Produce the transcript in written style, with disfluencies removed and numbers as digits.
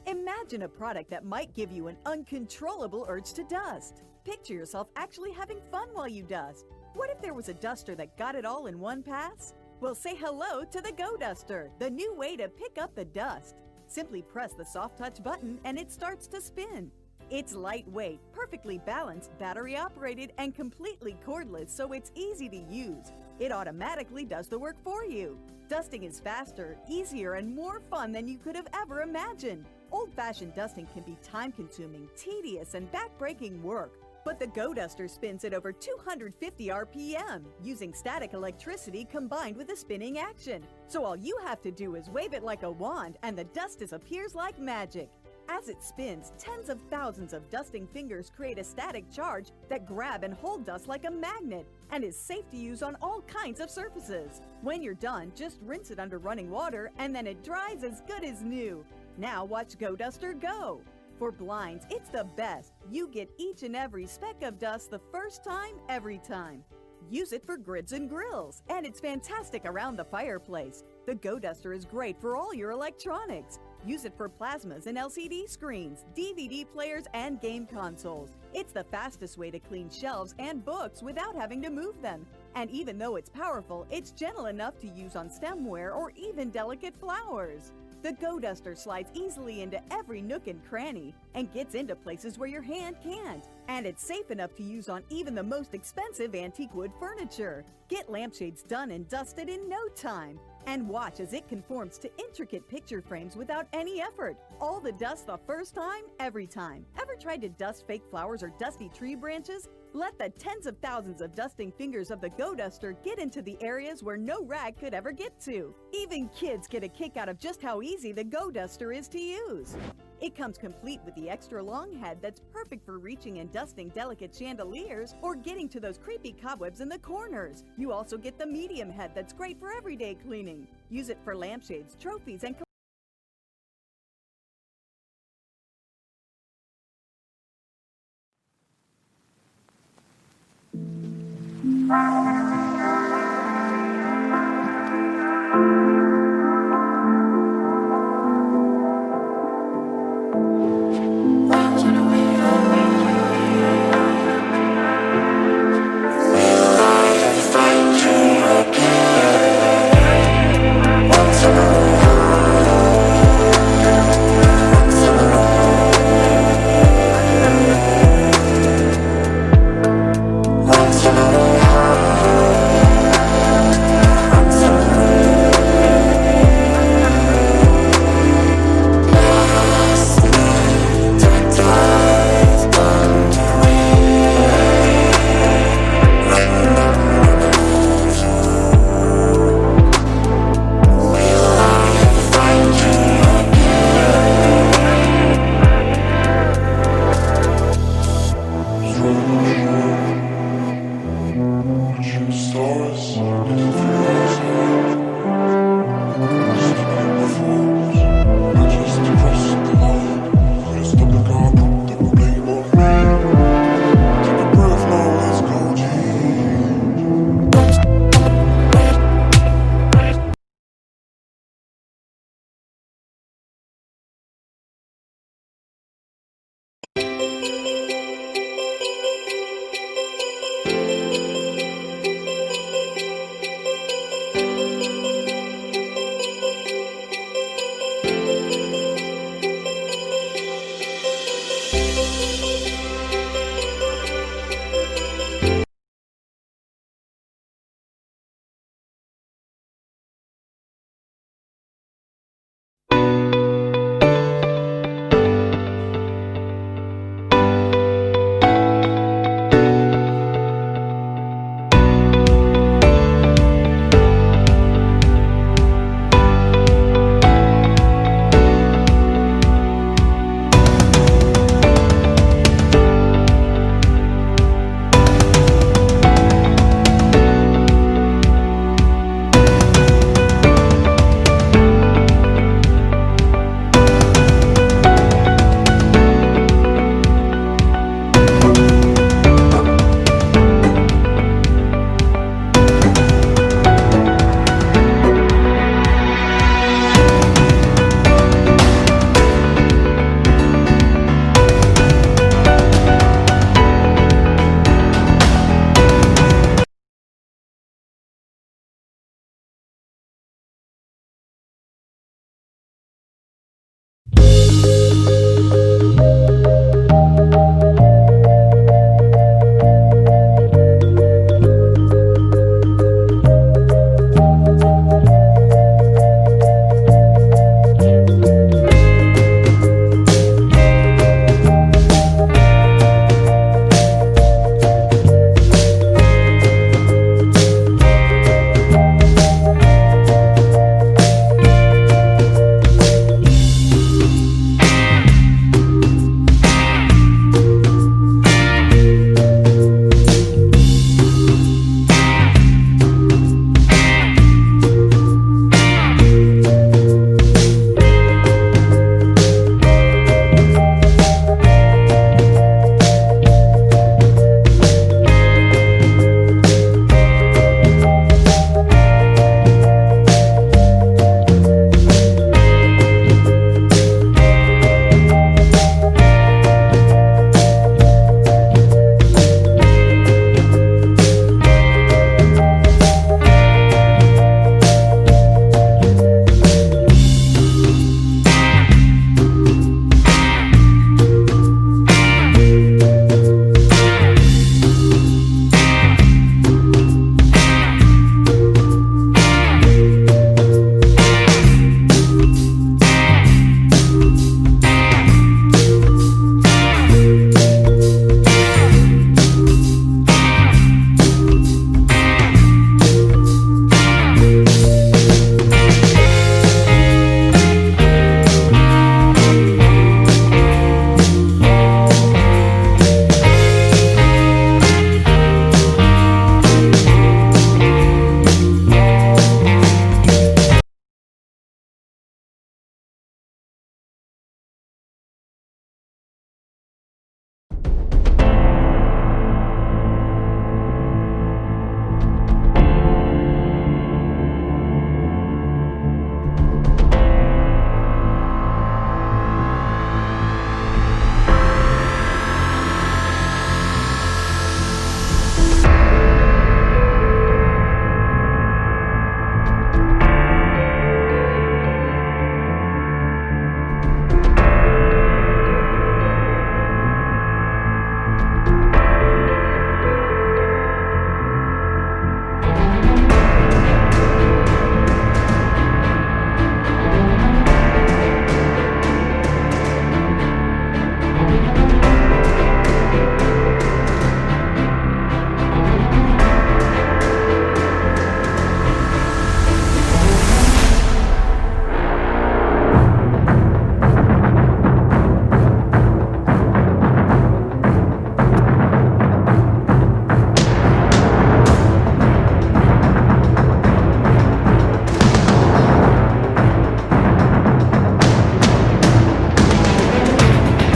Imagine a product that might give you an uncontrollable urge to dust. Picture yourself actually having fun while you dust. What if there was a duster that got it all in one pass? Well, say hello to the Go Duster, the new way to pick up the dust. Simply press the soft touch button and it starts to spin. It's lightweight, perfectly balanced, battery operated, and completely cordless, so it's easy to use. It automatically does the work for you. Dusting is faster, easier, and more fun than you could have ever imagined. Old-fashioned dusting can be time-consuming, tedious, and back-breaking work. But the Go Duster spins at over 250 RPM, using static electricity combined with a spinning action. So all you have to do is wave it like a wand, and the dust disappears like magic. As it spins, tens of thousands of dusting fingers create a static charge that grab and hold dust like a magnet, and is safe to use on all kinds of surfaces. When you're done, just rinse it under running water, and then it dries as good as new. Now watch Go Duster go! For blinds, it's the best. You get each and every speck of dust the first time, every time. Use it for grids and grills, and it's fantastic around the fireplace. The Go Duster is great for all your electronics. Use it for plasmas and LCD screens, DVD players, and game consoles. It's the fastest way to clean shelves and books without having to move them. And even though it's powerful, it's gentle enough to use on stemware or even delicate flowers. The Go Duster slides easily into every nook and cranny and gets into places where your hand can't. And it's safe enough to use on even the most expensive antique wood furniture. Get lampshades done and dusted in no time. And watch as it conforms to intricate picture frames without any effort. All the dust the first time, every time. Ever tried to dust fake flowers or dusty tree branches? Let the tens of thousands of dusting fingers of the Go Duster get into the areas where no rag could ever get to. Even kids get a kick out of just how easy the Go Duster is to use. It comes complete with the extra long head that's perfect for reaching and dusting delicate chandeliers or getting to those creepy cobwebs in the corners. You also get the medium head that's great for everyday cleaning. Use it for lampshades, trophies, and